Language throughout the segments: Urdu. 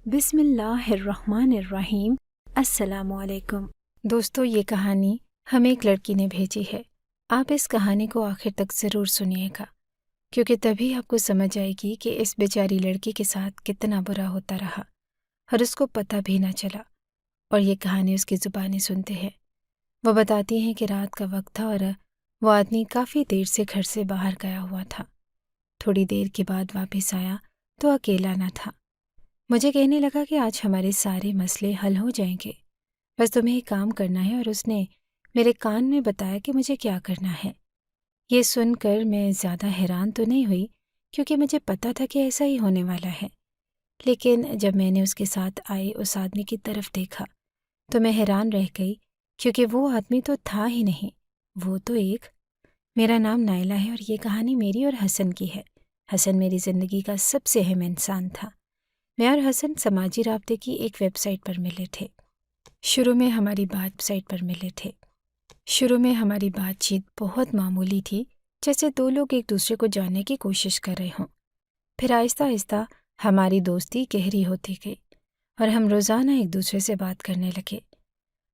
بسم اللہ الرحمن الرحیم۔ السلام علیکم دوستو، یہ کہانی ہمیں ایک لڑکی نے بھیجی ہے۔ آپ اس کہانی کو آخر تک ضرور سنیے گا، کیونکہ تبھی آپ کو سمجھ آئے گی کہ اس بیچاری لڑکی کے ساتھ کتنا برا ہوتا رہا اور اس کو پتہ بھی نہ چلا۔ اور یہ کہانی اس کی زبانی سنتے ہیں۔ وہ بتاتی ہیں کہ رات کا وقت تھا اور وہ آدمی کافی دیر سے گھر سے باہر گیا ہوا تھا۔ تھوڑی دیر کے بعد واپس آیا تو اکیلا نہ تھا۔ مجھے کہنے لگا کہ آج ہمارے سارے مسئلے حل ہو جائیں گے، بس تمہیں ایک کام کرنا ہے۔ اور اس نے میرے کان میں بتایا کہ مجھے کیا کرنا ہے۔ یہ سن کر میں زیادہ حیران تو نہیں ہوئی، کیونکہ مجھے پتا تھا کہ ایسا ہی ہونے والا ہے، لیکن جب میں نے اس کے ساتھ آئے اس آدمی کی طرف دیکھا تو میں حیران رہ گئی، کیونکہ وہ آدمی تو تھا ہی نہیں، وہ تو میرا نام نائلہ ہے اور یہ کہانی میری اور حسن کی ہے۔ حسن میری زندگی کا سب سے اہم انسان تھا۔ میں اور حسن سماجی رابطے کی ایک ویب سائٹ پر ملے تھے۔ شروع میں ہماری بات چیت بہت معمولی تھی، جیسے دو لوگ ایک دوسرے کو جاننے کی کوشش کر رہے ہوں۔ پھر آہستہ آہستہ ہماری دوستی گہری ہوتی گئی اور ہم روزانہ ایک دوسرے سے بات کرنے لگے۔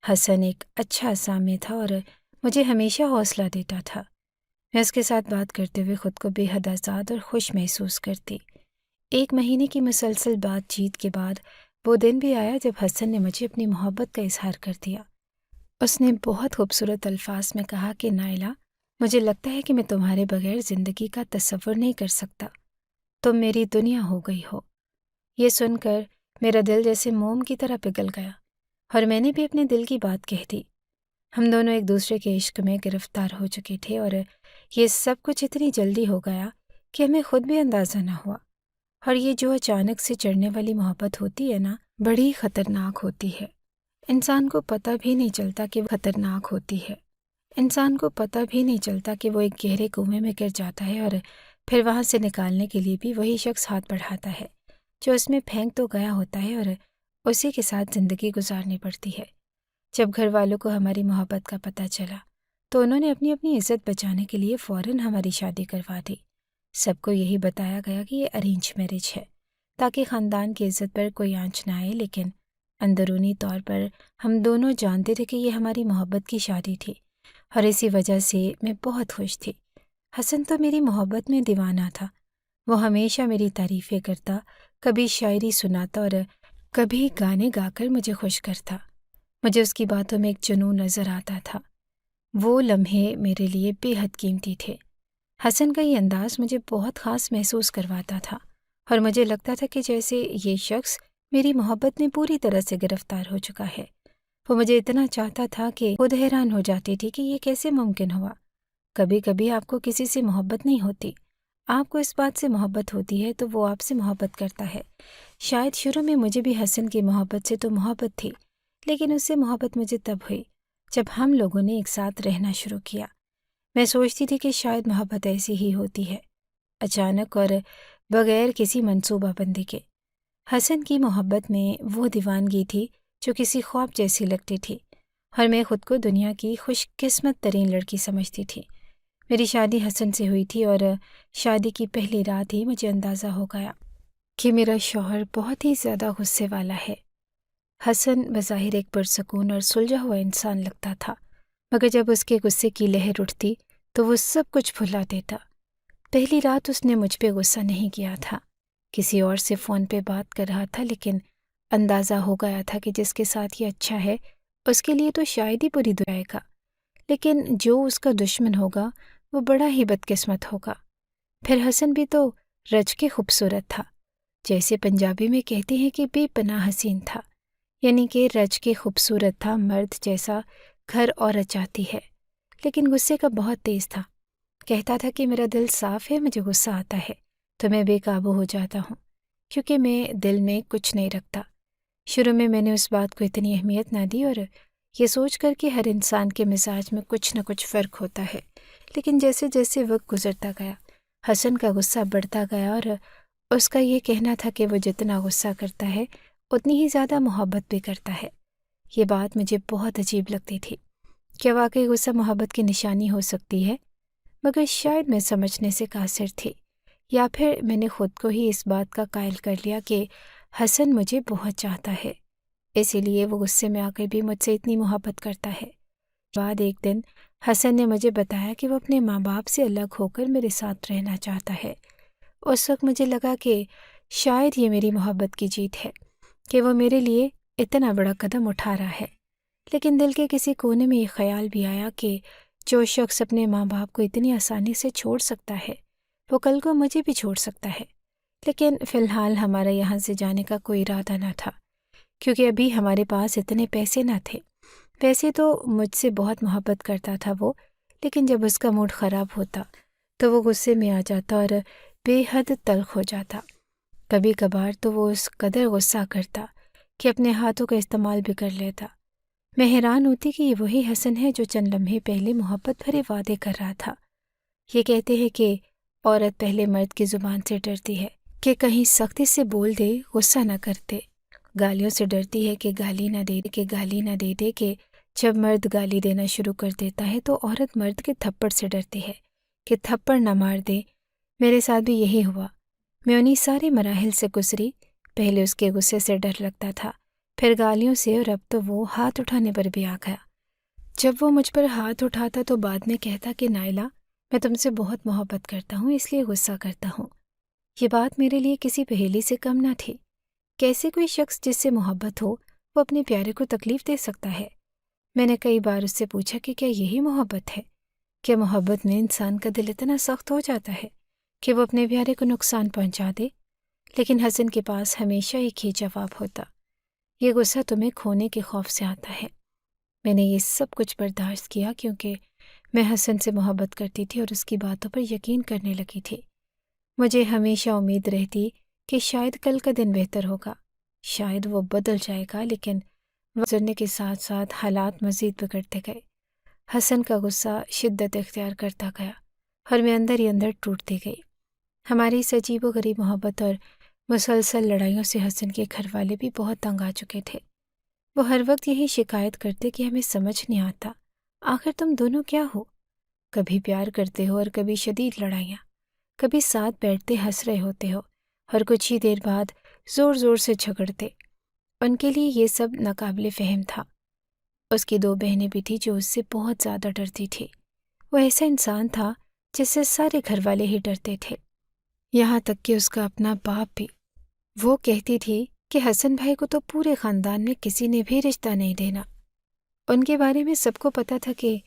حسن ایک اچھا سامع تھا اور مجھے ہمیشہ حوصلہ دیتا تھا۔ میں اس کے ساتھ بات کرتے ہوئے خود کو بے حد آزاد اور خوش محسوس کرتی۔ 1 مہینے کی مسلسل بات چیت کے بعد وہ دن بھی آیا جب حسن نے مجھے اپنی محبت کا اظہار کر دیا۔ اس نے بہت خوبصورت الفاظ میں کہا کہ نائلہ، مجھے لگتا ہے کہ میں تمہارے بغیر زندگی کا تصور نہیں کر سکتا، تم میری دنیا ہو گئی ہو۔ یہ سن کر میرا دل جیسے موم کی طرح پگھل گیا اور میں نے بھی اپنے دل کی بات کہہ دی۔ ہم دونوں ایک دوسرے کے عشق میں گرفتار ہو چکے تھے اور یہ سب کچھ اتنی جلدی ہو گیا کہ ہمیں خود بھی اندازہ نہ ہوا۔ اور یہ جو اچانک سے چڑھنے والی محبت ہوتی ہے نا، بڑی خطرناک ہوتی ہے۔ انسان کو پتہ بھی نہیں چلتا کہ وہ خطرناک ہوتی ہے۔ انسان کو پتہ بھی نہیں چلتا کہ وہ ایک گہرے کنویں میں گر جاتا ہے اور پھر وہاں سے نکالنے کے لیے بھی وہی شخص ہاتھ بڑھاتا ہے جو اس میں پھینک تو گیا ہوتا ہے اور اسی کے ساتھ زندگی گزارنی پڑتی ہے۔ جب گھر والوں کو ہماری محبت کا پتہ چلا تو انہوں نے اپنی عزت بچانے کے لیے فوراً ہماری شادی کروا دی۔ سب کو یہی بتایا گیا کہ یہ ارینج میرج ہے، تاکہ خاندان کی عزت پر کوئی آنچ نہ آئے، لیکن اندرونی طور پر ہم دونوں جانتے تھے کہ یہ ہماری محبت کی شادی تھی اور اسی وجہ سے میں بہت خوش تھی۔ حسن تو میری محبت میں دیوانہ تھا۔ وہ ہمیشہ میری تعریفیں کرتا، کبھی شاعری سناتا اور کبھی گانے گا کر مجھے خوش کرتا۔ مجھے اس کی باتوں میں ایک جنون نظر آتا تھا۔ وہ لمحے میرے لیے بے حد قیمتی تھے۔ حسن کا یہ انداز مجھے بہت خاص محسوس کرواتا تھا اور مجھے لگتا تھا کہ جیسے یہ شخص میری محبت میں پوری طرح سے گرفتار ہو چکا ہے۔ وہ مجھے اتنا چاہتا تھا کہ خود حیران ہو جاتی تھی کہ یہ کیسے ممکن ہوا۔ کبھی کبھی آپ کو کسی سے محبت نہیں ہوتی، آپ کو اس بات سے محبت ہوتی ہے تو وہ آپ سے محبت کرتا ہے۔ شاید شروع میں مجھے بھی حسن کی محبت سے تو محبت تھی، لیکن اس سے محبت مجھے تب ہوئی جب ہم لوگوں نے ایک ساتھ رہنا شروع کیا۔ میں سوچتی تھی کہ شاید محبت ایسی ہی ہوتی ہے، اچانک اور بغیر کسی منصوبہ بندی کے۔ حسن کی محبت میں وہ دیوانگی تھی جو کسی خواب جیسی لگتی تھی اور میں خود کو دنیا کی خوش قسمت ترین لڑکی سمجھتی تھی۔ میری شادی حسن سے ہوئی تھی اور شادی کی پہلی رات ہی مجھے اندازہ ہو گیا کہ میرا شوہر بہت ہی زیادہ غصے والا ہے۔ حسن بظاہر ایک پرسکون اور سلجھا ہوا انسان لگتا تھا، مگر جب اس کے غصے کی لہر اٹھتی تو وہ سب کچھ بھلا دیتا۔ پہلی رات اس نے مجھ پہ غصہ نہیں کیا تھا، کسی اور سے فون پہ بات کر رہا تھا، لیکن اندازہ ہو گیا تھا کہ جس کے ساتھ یہ اچھا ہے اس کے لیے تو شاید ہی بری دعائے گا، لیکن جو اس کا دشمن ہوگا وہ بڑا ہی بدقسمت ہوگا۔ پھر حسن بھی تو رج کے خوبصورت تھا، جیسے پنجابی میں کہتے ہیں کہ بے پناہ حسین تھا، یعنی کہ رج کے خوبصورت تھا، مرد جیسا گھر عورت چاہتی ہے، لیکن غصے کا بہت تیز تھا۔ کہتا تھا کہ میرا دل صاف ہے، مجھے غصہ آتا ہے تو میں بے قابو ہو جاتا ہوں، کیونکہ میں دل میں کچھ نہیں رکھتا۔ شروع میں نے اس بات کو اتنی اہمیت نہ دی اور یہ سوچ کر کہ ہر انسان کے مزاج میں کچھ نہ کچھ فرق ہوتا ہے، لیکن جیسے جیسے وقت گزرتا گیا حسن کا غصہ بڑھتا گیا اور اس کا یہ کہنا تھا کہ وہ جتنا غصہ کرتا ہے اتنی ہی زیادہ محبت بھی کرتا ہے۔ یہ بات مجھے بہت عجیب لگتی تھی۔ کیا واقعی غصہ محبت کی نشانی ہو سکتی ہے؟ مگر شاید میں سمجھنے سے قاصر تھی، یا پھر میں نے خود کو ہی اس بات کا قائل کر لیا کہ حسن مجھے بہت چاہتا ہے، اسی لیے وہ غصے میں آ کر بھی مجھ سے اتنی محبت کرتا ہے۔ بعد ایک دن حسن نے مجھے بتایا کہ وہ اپنے ماں باپ سے الگ ہو کر میرے ساتھ رہنا چاہتا ہے۔ اس وقت مجھے لگا کہ شاید یہ میری محبت کی جیت ہے کہ وہ میرے لیے اتنا بڑا قدم اٹھا رہا ہے، لیکن دل کے کسی کونے میں یہ خیال بھی آیا کہ جو شخص اپنے ماں باپ کو اتنی آسانی سے چھوڑ سکتا ہے وہ کل کو مجھے بھی چھوڑ سکتا ہے۔ لیکن فی الحال ہمارا یہاں سے جانے کا کوئی ارادہ نہ تھا، کیونکہ ابھی ہمارے پاس اتنے پیسے نہ تھے۔ ویسے تو مجھ سے بہت محبت کرتا تھا وہ، لیکن جب اس کا موڈ خراب ہوتا تو وہ غصے میں آ جاتا اور بے حد تلخ ہو جاتا۔ کبھی کبھار تو وہ اس قدر غصہ کرتا کہ اپنے ہاتھوں کا استعمال بھی کر لیتا۔ میں حیران ہوتی کہ یہ وہی حسن ہے جو چند لمحے پہلے محبت بھرے وعدے کر رہا تھا۔ یہ کہتے ہیں کہ عورت پہلے مرد کی زبان سے ڈرتی ہے کہ کہیں سختی سے بول دے، غصہ نہ کرتے۔ گالیوں سے ڈرتی ہے کہ گالی نہ دے دے کہ جب مرد گالی دینا شروع کر دیتا ہے تو عورت مرد کے تھپڑ سے ڈرتی ہے کہ تھپڑ نہ مار دے۔ میرے ساتھ بھی یہی ہوا۔ میں انہی سارے مراحل سے گزری۔ پہلے اس کے غصے سے ڈر لگتا تھا، پھر گالیوں سے، اور اب تو وہ ہاتھ اٹھانے پر بھی آ گیا۔ جب وہ مجھ پر ہاتھ اٹھاتا تو بعد میں کہتا کہ نائلہ، میں تم سے بہت محبت کرتا ہوں، اس لیے غصہ کرتا ہوں۔ یہ بات میرے لیے کسی پہیلی سے کم نہ تھی۔ کیسے کوئی شخص جس سے محبت ہو وہ اپنے پیارے کو تکلیف دے سکتا ہے؟ میں نے کئی بار اس سے پوچھا کہ کیا یہی محبت ہے؟ کیا محبت میں انسان کا دل اتنا سخت ہو جاتا ہے کہ وہ اپنے پیارے کو نقصان پہنچا دے؟ لیکن حسن کے پاس ہمیشہ ایک ہی جواب ہوتا، یہ غصہ تمہیں کھونے کے خوف سے آتا ہے۔ میں نے یہ سب کچھ برداشت کیا کیونکہ میں حسن سے محبت کرتی تھی اور اس کی باتوں پر یقین کرنے لگی تھی۔ مجھے ہمیشہ امید رہتی کہ شاید کل کا دن بہتر ہوگا، شاید وہ بدل جائے گا، لیکن گزرنے کے ساتھ ساتھ حالات مزید بگڑتے گئے۔ حسن کا غصہ شدت اختیار کرتا گیا اور میں اندر ہی اندر ٹوٹتی گئی۔ ہماری اس عجیب و غریب محبت اور مسلسل لڑائیوں سے حسن کے گھر والے بھی بہت تنگ آ چکے تھے۔ وہ ہر وقت یہی شکایت کرتے کہ ہمیں سمجھ نہیں آتا، آخر تم دونوں کیا ہو؟ کبھی پیار کرتے ہو اور کبھی شدید لڑائیاں، کبھی ساتھ بیٹھتے ہنس رہے ہوتے ہو اور کچھ ہی دیر بعد زور زور سے جھگڑتے۔ ان کے لیے یہ سب ناقابل فہم تھا۔ اس کی 2 بہنیں بھی تھیں جو اس سے بہت زیادہ ڈرتی تھی۔ وہ ایسا انسان تھا جس سے سارے گھر والے ہی ڈرتے تھے، یہاں تک کہ اس کا اپنا باپ بھی۔ وہ کہتی تھی کہ حسن بھائی کو تو پورے خاندان میں کسی نے بھی رشتہ نہیں دینا۔ ان کے بارے میں سب کو پتہ تھا کہ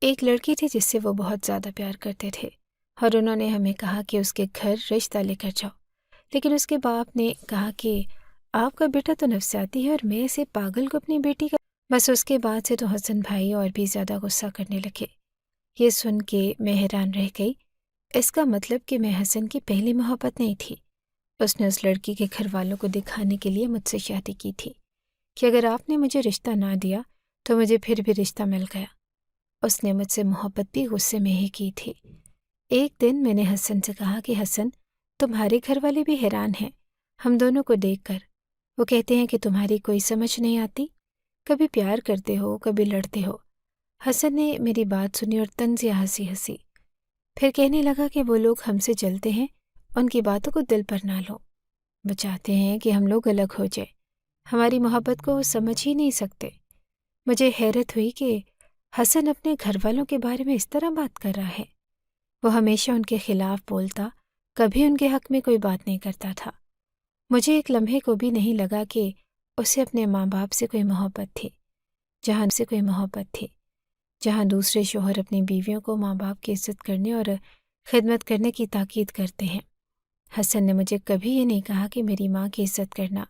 ایک لڑکی تھی جس سے وہ بہت زیادہ پیار کرتے تھے، اور انہوں نے ہمیں کہا کہ اس کے گھر رشتہ لے کر جاؤ، لیکن اس کے باپ نے کہا کہ آپ کا بیٹا تو نفسیاتی ہے اور میں اسے پاگل کو اپنی بیٹی کا۔ بس اس کے بعد سے تو حسن بھائی اور بھی زیادہ غصہ کرنے لگے۔ یہ سن کے میں حیران رہ گئی۔ اس کا مطلب کہ میں حسن کی پہلی محبت نہیں تھی۔ اس نے اس لڑکی کے گھر والوں کو دکھانے کے لیے مجھ سے شادی کی تھی کہ اگر آپ نے مجھے رشتہ نہ دیا تو مجھے پھر بھی رشتہ مل گیا۔ اس نے مجھ سے محبت بھی غصے میں ہی کی تھی۔ ایک دن میں نے حسن سے کہا کہ حسن، تمہارے گھر والے بھی حیران ہیں ہم دونوں کو دیکھ کر۔ وہ کہتے ہیں کہ تمہاری کوئی سمجھ نہیں آتی، کبھی پیار کرتے ہو کبھی لڑتے ہو۔ حسن نے میری بات سنی اور طنزیہ ہنسی، پھر کہنے لگا کہ وہ لوگ ہم سے جلتے ہیں، ان کی باتوں کو دل پر نہ لو۔ وہ چاہتے ہیں کہ ہم لوگ الگ ہو جائیں، ہماری محبت کو وہ سمجھ ہی نہیں سکتے۔ مجھے حیرت ہوئی کہ حسن اپنے گھر والوں کے بارے میں اس طرح بات کر رہا ہے۔ وہ ہمیشہ ان کے خلاف بولتا، کبھی ان کے حق میں کوئی بات نہیں کرتا تھا۔ مجھے ایک لمحے کو بھی نہیں لگا کہ اسے اپنے ماں باپ سے کوئی محبت تھی، جہاں دوسرے شوہر اپنی بیویوں کو ماں باپ کی عزت کرنے اور خدمت کرنے کی تاکید کرتے ہیں۔ حسن نے مجھے کبھی یہ نہیں کہا کہ میری ماں کی عزت کرنا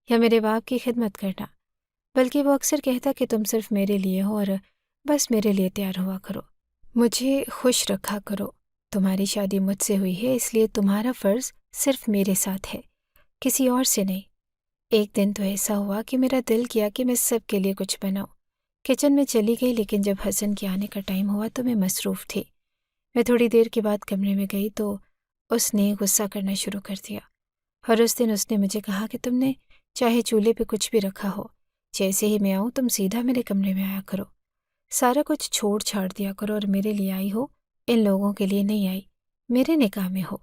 یا میرے باپ کی خدمت کرنا، بلکہ وہ اکثر کہتا کہ تم صرف میرے لیے ہو اور بس میرے لیے تیار ہوا کرو، مجھے خوش رکھا کرو۔ تمہاری شادی مجھ سے ہوئی ہے، اس لیے تمہارا فرض صرف میرے ساتھ ہے، کسی اور سے نہیں۔ ایک دن تو ایسا ہوا کہ میرا دل کیا کہ میں سب کے لیے کچھ بناؤں۔ کچن میں چلی گئی، لیکن جب حسن کے آنے کا ٹائم ہوا تو میں مصروف تھی۔ میں تھوڑی دیر کے بعد کمرے میں گئی تو اس نے غصہ کرنا شروع کر دیا، اور اس دن اس نے مجھے کہا کہ تم نے چاہے چولہے پہ کچھ بھی رکھا ہو، جیسے ہی میں آؤں تم سیدھا میرے کمرے میں آیا کرو، سارا کچھ چھوڑ چھاڑ دیا کرو، اور میرے لیے آئی ہو، ان لوگوں کے لیے نہیں آئی، میرے نکاح میں ہو۔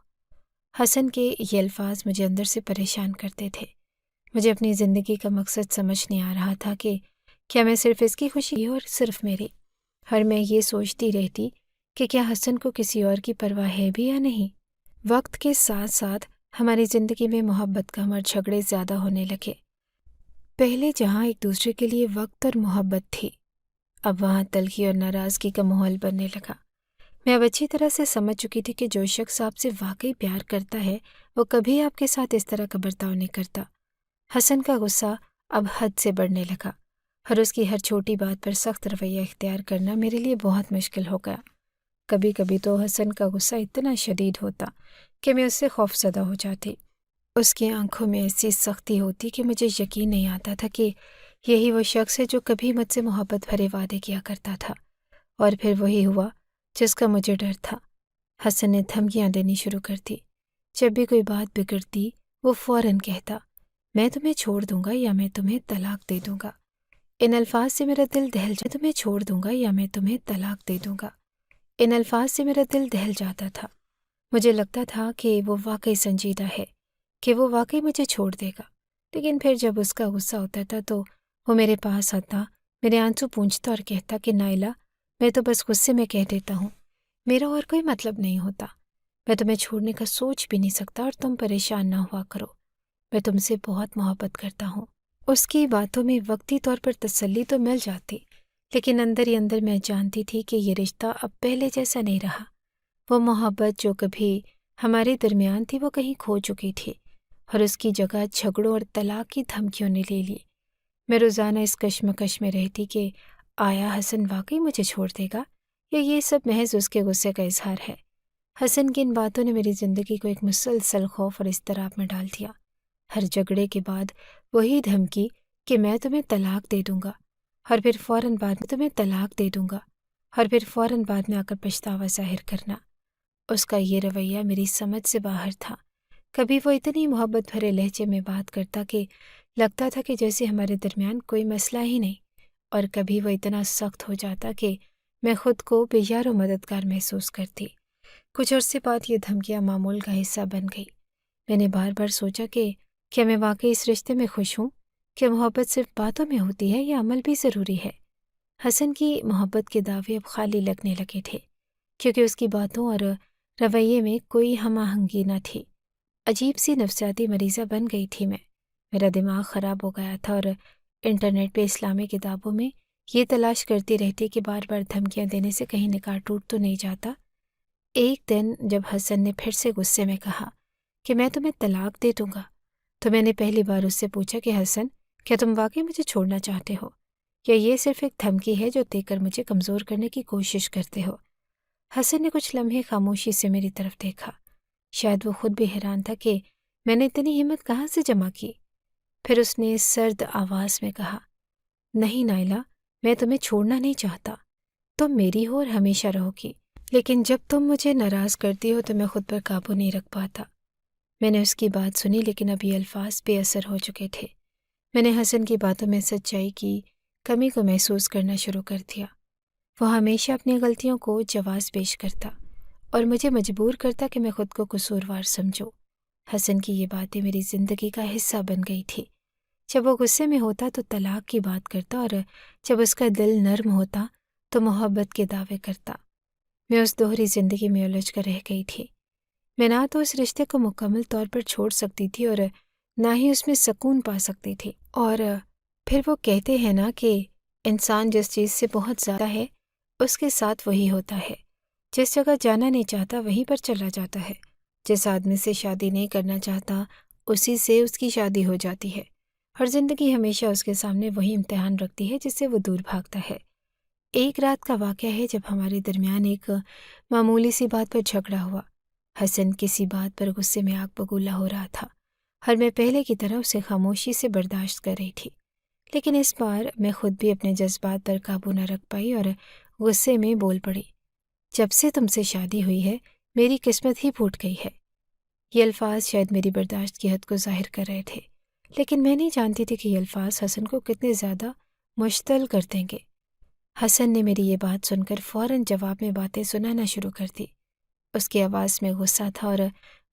حسن کے یہ الفاظ مجھے اندر سے پریشان کرتے تھے۔ مجھے اپنی زندگی کا مقصد سمجھ نہیں آ رہا تھا کہ کیا میں صرف اس کی خوشی اور صرف میری، اور میں یہ سوچتی رہتی کہ کیا حسن کو کسی اور کی پرواہ ہے بھی یا نہیں۔ وقت کے ساتھ ساتھ ہماری زندگی میں محبت کم اور جھگڑے زیادہ ہونے لگے۔ پہلے جہاں ایک دوسرے کے لیے وقت اور محبت تھی، اب وہاں تلخی اور ناراضگی کا ماحول بننے لگا۔ میں اب اچھی طرح سے سمجھ چکی تھی کہ جو شخص آپ سے واقعی پیار کرتا ہے وہ کبھی آپ کے ساتھ اس طرح کا برتاؤ نہیں کرتا۔ حسن کا غصہ اب حد سے بڑھنے لگا اور اس کی ہر چھوٹی بات پر سخت رویہ اختیار کرنا میرے لیے بہت مشکل ہو گیا۔ کبھی کبھی تو حسن کا غصہ اتنا شدید ہوتا کہ میں اس سے خوفزدہ ہو جاتی۔ اس کی آنکھوں میں ایسی سختی ہوتی کہ مجھے یقین نہیں آتا تھا کہ یہی وہ شخص ہے جو کبھی مجھ سے محبت بھرے وعدے کیا کرتا تھا، اور پھر وہی ہوا جس کا مجھے ڈر تھا۔ حسن نے دھمکیاں دینی شروع کر دی۔ جب بھی کوئی بات بگڑتی وہ فوراً کہتا، میں تمہیں چھوڑ دوں گا یا میں تمہیں طلاق دے دوں گا۔ ان الفاظ سے میرا دل دہل جاتا، تمہیں چھوڑ دوں گا یا میں تمہیں طلاق دے دوں گا۔ ان الفاظ سے میرا دل دہل جاتا تھا۔ مجھے لگتا تھا کہ وہ واقعی سنجیدہ ہے، کہ وہ واقعی مجھے چھوڑ دے گا، لیکن پھر جب اس کا غصہ ہوتا تھا تو وہ میرے پاس آتا، میرے آنسو پونچھتا اور کہتا کہ نائلہ، میں تو بس غصے میں کہہ دیتا ہوں، میرا اور کوئی مطلب نہیں ہوتا، میں تمہیں چھوڑنے کا سوچ بھی نہیں سکتا اور تم پریشان نہ ہوا کرو، میں تم سے بہت محبت کرتا ہوں۔ اس کی باتوں میں وقتی طور پر تسلی تو مل جاتی، لیکن اندر ہی اندر میں جانتی تھی کہ یہ رشتہ اب پہلے جیسا نہیں رہا۔ وہ محبت جو کبھی ہمارے درمیان تھی وہ کہیں کھو چکی تھی، اور اس کی جگہ جھگڑوں اور طلاق کی دھمکیوں نے لے لی۔ میں روزانہ اس کشمکش میں رہتی کہ آیا حسن واقعی مجھے چھوڑ دے گا یا یہ سب محض اس کے غصے کا اظہار ہے۔ حسن کی ان باتوں نے میری زندگی کو ایک مسلسل خوف اور اضطراب میں ڈال دیا۔ ہر جھگڑے کے بعد وہی دھمکی کہ میں تمہیں طلاق دے دوں گا، اور پھر فوراً بعد میں تمہیں طلاق دے دوں گا، اور پھر فوراً بعد میں آ کر پچھتاوا ظاہر کرنا۔ اس کا یہ رویہ میری سمجھ سے باہر تھا۔ کبھی وہ اتنی محبت بھرے لہجے میں بات کرتا کہ لگتا تھا کہ جیسے ہمارے درمیان کوئی مسئلہ ہی نہیں، اور کبھی وہ اتنا سخت ہو جاتا کہ میں خود کو بے یار و مددگار محسوس کرتی۔ کچھ عرصے بعد یہ دھمکیاں معمول کا حصہ بن گئی۔ میں نے بار بار سوچا کہ کیا میں واقعی اس رشتے میں خوش ہوں؟ کیا محبت صرف باتوں میں ہوتی ہے یا عمل بھی ضروری ہے؟ حسن کی محبت کے دعوے اب خالی لگنے لگے تھے، کیونکہ اس کی باتوں اور رویے میں کوئی ہم آہنگی نہ تھی۔ عجیب سی نفسیاتی مریضہ بن گئی تھی میں۔ میرا دماغ خراب ہو گیا تھا، اور انٹرنیٹ پہ اسلامی کتابوں میں یہ تلاش کرتی رہتی کہ بار بار دھمکیاں دینے سے کہیں نکاح ٹوٹ تو نہیں جاتا۔ ایک دن جب حسن نے پھر سے غصے میں کہا کہ میں تمہیں طلاق دے دوں گا، تو میں نے پہلی بار اس سے پوچھا کہ حسن، کیا تم واقعی مجھے چھوڑنا چاہتے ہو، یا یہ صرف ایک دھمکی ہے جو دے کر مجھے کمزور کرنے کی کوشش کرتے ہو؟ حسن نے کچھ لمحے خاموشی سے میری طرف دیکھا۔ شاید وہ خود بھی حیران تھا کہ میں نے اتنی ہمت کہاں سے جمع کی۔ پھر اس نے سرد آواز میں کہا، نہیں نائلہ، میں تمہیں چھوڑنا نہیں چاہتا، تم میری ہو اور ہمیشہ رہو گی، لیکن جب تم مجھے ناراض کرتی ہو تو میں خود پر قابو نہیں رکھ پاتا۔ میں نے اس کی بات سنی، لیکن اب یہ الفاظ بے اثر ہو چکے تھے۔ میں نے حسن کی باتوں میں سچائی کی کمی کو محسوس کرنا شروع کر دیا۔ وہ ہمیشہ اپنی غلطیوں کو جواز پیش کرتا اور مجھے مجبور کرتا کہ میں خود کو قصوروار سمجھوں۔ حسن کی یہ باتیں میری زندگی کا حصہ بن گئی تھی۔ جب وہ غصے میں ہوتا تو طلاق کی بات کرتا، اور جب اس کا دل نرم ہوتا تو محبت کے دعوے کرتا۔ میں اس دوہری زندگی میں الجھ کر رہ گئی تھی۔ میں نہ تو اس رشتے کو مکمل طور پر چھوڑ سکتی تھی اور نہ ہی اس میں سکون پا سکتی تھی۔ اور پھر وہ کہتے ہیں نا کہ انسان جس چیز سے بہت زیادہ ہے اس کے ساتھ وہی ہوتا ہے۔ جس جگہ جانا نہیں چاہتا وہیں پر چلا جاتا ہے۔ جس آدمی سے شادی نہیں کرنا چاہتا اسی سے اس کی شادی ہو جاتی ہے، اور زندگی ہمیشہ اس کے سامنے وہی امتحان رکھتی ہے جس سے وہ دور بھاگتا ہے۔ ایک رات کا واقعہ ہے جب ہمارے درمیان ایک معمولی سی بات پر جھگڑا ہوا۔ حسن کسی بات پر غصے میں آگ بگولا ہو رہا تھا، اور میں پہلے کی طرح اسے خاموشی سے برداشت کر رہی تھی، لیکن اس بار میں خود بھی اپنے جذبات پر قابو نہ رکھ پائی اور غصے میں بول پڑی، جب سے تم سے شادی ہوئی ہے میری قسمت ہی پھوٹ گئی ہے۔ یہ الفاظ شاید میری برداشت کی حد کو ظاہر کر رہے تھے، لیکن میں نہیں جانتی تھی کہ یہ الفاظ حسن کو کتنے زیادہ مشتعل کر دیں گے۔ حسن نے میری یہ بات سن کر فوراً جواب میں باتیں سنانا شروع کر دی۔ اس کی آواز میں غصہ تھا اور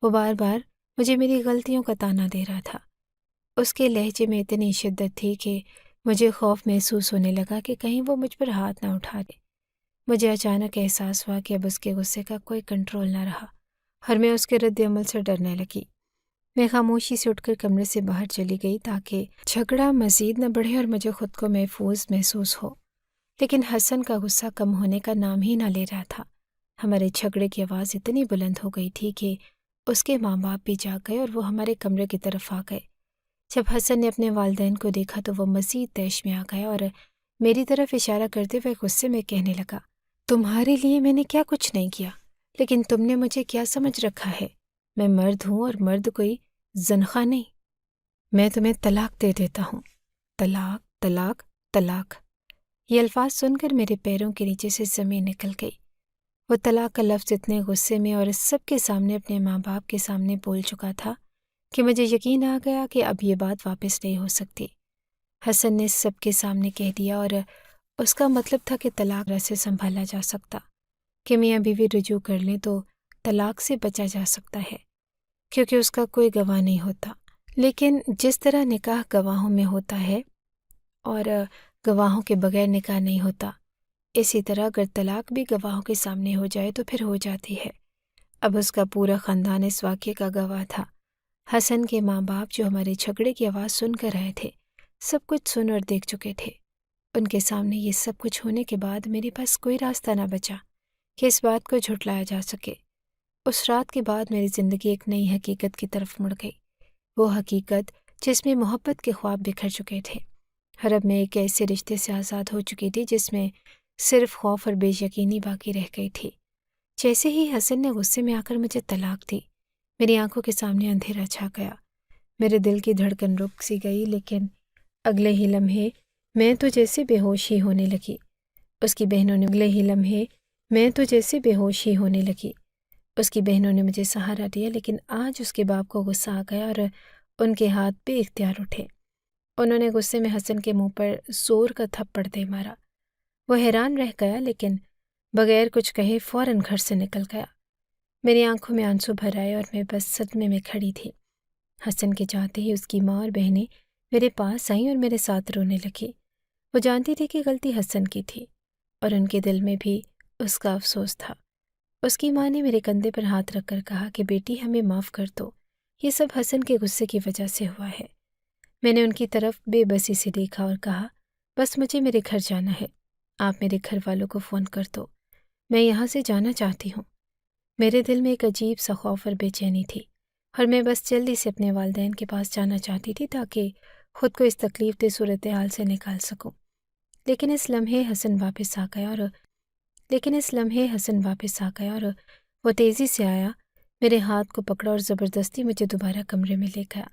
وہ بار بار مجھے میری غلطیوں کا تانا دے رہا تھا۔ اس کے لہجے میں اتنی شدت تھی کہ مجھے خوف محسوس ہونے لگا کہ کہیں وہ مجھ پر ہاتھ نہ اٹھا دے۔ مجھے اچانک احساس ہوا کہ اب اس کے غصے کا کوئی کنٹرول نہ رہا اور میں اس کے رد عمل سے ڈرنے لگی۔ میں خاموشی سے اٹھ کر کمرے سے باہر چلی گئی تاکہ جھگڑا مزید نہ بڑھے اور مجھے خود کو محفوظ محسوس ہو، لیکن حسن کا غصہ کم ہونے کا نام ہی نہ لے رہا تھا۔ ہمارے جھگڑے کی آواز اتنی بلند ہو گئی تھی کہ اس کے ماں باپ بھی جاگ گئے اور وہ ہمارے کمرے کی طرف آ گئے۔ جب حسن نے اپنے والدین کو دیکھا تو وہ مزید طیش میں آ گیا اور میری طرف اشارہ کرتے ہوئے غصے میں کہنے لگا، تمہارے لیے میں نے کیا کچھ نہیں کیا، لیکن تم نے مجھے کیا سمجھ رکھا ہے؟ میں مرد ہوں اور مرد کوئی زنخواہ نہیں۔ میں تمہیں طلاق دے دیتا ہوں۔ طلاق، طلاق، طلاق۔ یہ الفاظ سن کر میرے پیروں کے نیچے سے زمین نکل گئی۔ وہ طلاق کا لفظ اتنے غصے میں اور سب کے سامنے اپنے ماں باپ کے سامنے بول چکا تھا کہ مجھے یقین آ گیا کہ اب یہ بات واپس نہیں ہو سکتی۔ حسن نے سب کے سامنے کہہ دیا اور اس کا مطلب تھا کہ طلاق سے سنبھالا جا سکتا، کہ میاں بیوی رجوع کر لیں تو طلاق سے بچا جا سکتا ہے کیونکہ اس کا کوئی گواہ نہیں ہوتا۔ لیکن جس طرح نکاح گواہوں میں ہوتا ہے اور گواہوں کے بغیر نکاح نہیں ہوتا، اسی طرح اگر طلاق بھی گواہوں کے سامنے ہو جائے تو پھر ہو جاتی ہے۔ اب اس کا پورا خاندان اس واقعے کا گواہ تھا۔ حسن کے ماں باپ جو ہمارے جھگڑے کی آواز سن کر رہے تھے، سب کچھ سن اور دیکھ چکے تھے۔ ان کے سامنے یہ سب کچھ ہونے کے بعد میرے پاس کوئی راستہ نہ بچا کہ اس بات کو جھٹلایا جا سکے۔ اس رات کے بعد میری زندگی ایک نئی حقیقت کی طرف مڑ گئی، وہ حقیقت جس میں محبت کے خواب بکھر چکے تھے، اور اب میں ایک ایسے رشتے سے آزاد ہو چکی تھی جس میں صرف خوف اور بے یقینی باقی رہ گئی تھی۔ جیسے ہی حسن نے غصے میں آ کر مجھے طلاق دی، میری آنکھوں کے سامنے اندھیرا چھا گیا۔ میرے دل کی دھڑکن رک سی گئی، لیکن اگلے ہی لمحے میں تو جیسے بے ہوش ہی ہونے لگی۔ اس کی بہنوں نے مجھے سہارا دیا، لیکن آج اس کے باپ کو غصہ آ گیا اور ان کے ہاتھ بے اختیار اٹھے۔ انہوں نے غصے میں حسن کے منہ پر زور کا تھپڑ دے مارا۔ وہ حیران رہ گیا، لیکن بغیر کچھ کہے فوراً گھر سے نکل گیا۔ میری آنکھوں میں آنسو بھر آئے اور میں بس صدمے میں کھڑی تھی۔ حسن کے جاتے ہی اس کی ماں اور بہنیں میرے پاس آئیں اور میرے ساتھ رونے لگی۔ وہ جانتی تھی کہ غلطی حسن کی تھی اور ان کے دل میں بھی اس کا افسوس تھا۔ اس کی ماں نے میرے کندھے پر ہاتھ رکھ کر کہا کہ بیٹی ہمیں معاف کر دو، یہ سب حسن کے غصے کی وجہ سے ہوا ہے۔ میں نے ان کی طرف بے بسی سے دیکھا اور کہا، بس مجھے میرے گھر جانا ہے، آپ میرے گھر والوں کو فون کر دو، میں یہاں سے جانا چاہتی ہوں۔ میرے دل میں ایک عجیب سا خوف اور بے چینی تھی، اور میں بس جلدی سے اپنے والدین کے پاس جانا چاہتی تھی تاکہ خود کو اس تکلیف دہ صورتحال سے نکال سکوں۔ لیکن اس لمحے حسن واپس آ گیا اور وہ تیزی سے آیا، میرے ہاتھ کو پکڑا اور زبردستی مجھے دوبارہ کمرے میں لے گیا۔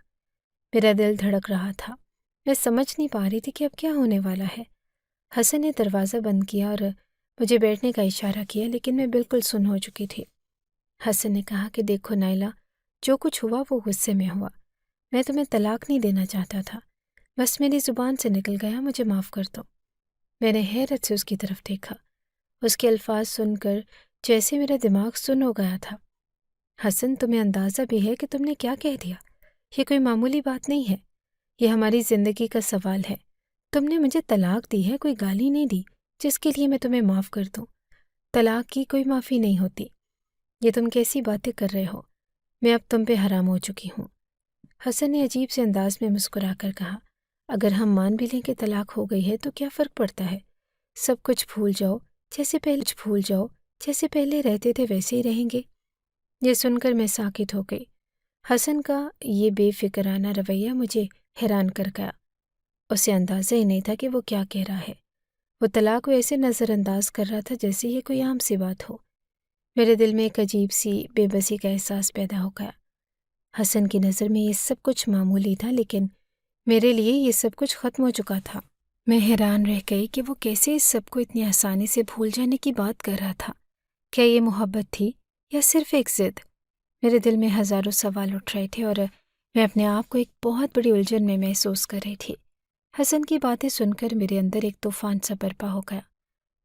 میرا دل دھڑک رہا تھا، میں سمجھ نہیں پا رہی تھی کہ اب کیا ہونے والا ہے۔ حسن نے دروازہ بند کیا اور مجھے بیٹھنے کا اشارہ کیا، لیکن میں بالکل سن ہو چکی تھی۔ حسن نے کہا کہ دیکھو نائلہ، جو کچھ ہوا وہ غصے میں ہوا، میں تمہیں طلاق نہیں دینا چاہتا تھا، بس میری زبان سے نکل گیا، مجھے معاف کر دو۔ میں نے حیرت سے اس کی طرف دیکھا، اس کے الفاظ سن کر جیسے میرا دماغ سن ہو گیا تھا۔ حسن، تمہیں اندازہ بھی ہے کہ تم نے کیا کہہ دیا؟ یہ کوئی معمولی بات نہیں ہے، یہ ہماری زندگی کا سوال ہے۔ تم نے مجھے طلاق دی ہے، کوئی گالی نہیں دی جس کے لیے میں تمہیں معاف کر دوں۔ طلاق کی کوئی معافی نہیں ہوتی۔ یہ تم کیسی باتیں کر رہے ہو؟ میں اب تم پہ حرام ہو چکی ہوں۔ حسن نے عجیب سے انداز میں مسکرا کر کہا، اگر ہم مان بھی لیں کہ طلاق ہو گئی ہے تو کیا فرق پڑتا ہے؟ سب کچھ بھول جاؤ، جیسے پہلے رہتے تھے ویسے ہی رہیں گے۔ یہ سن کر میں ساکت ہو گئی۔ حسن کا یہ بے فکرانہ رویہ مجھے حیران کر گیا۔ اسے اندازہ ہی نہیں تھا کہ وہ کیا کہہ رہا ہے۔ وہ طلاق کو ایسے نظر انداز کر رہا تھا جیسے یہ کوئی عام سی بات ہو۔ میرے دل میں ایک عجیب سی بے بسی کا احساس پیدا ہو گیا۔ حسن کی نظر میں یہ سب کچھ معمولی تھا، لیکن میرے لیے یہ سب کچھ ختم ہو چکا تھا۔ میں حیران رہ گئی کہ وہ کیسے اس سب کو اتنی آسانی سے بھول جانے کی بات کر رہا تھا۔ کیا یہ محبت تھی یا صرف ایک ضد؟ میرے دل میں ہزاروں سوال اٹھ رہے تھے اور میں اپنے آپ کو ایک بہت بڑی الجھن میں محسوس کر رہی تھی۔ حسن کی باتیں سن کر میرے اندر ایک طوفان سا برپا ہو گیا۔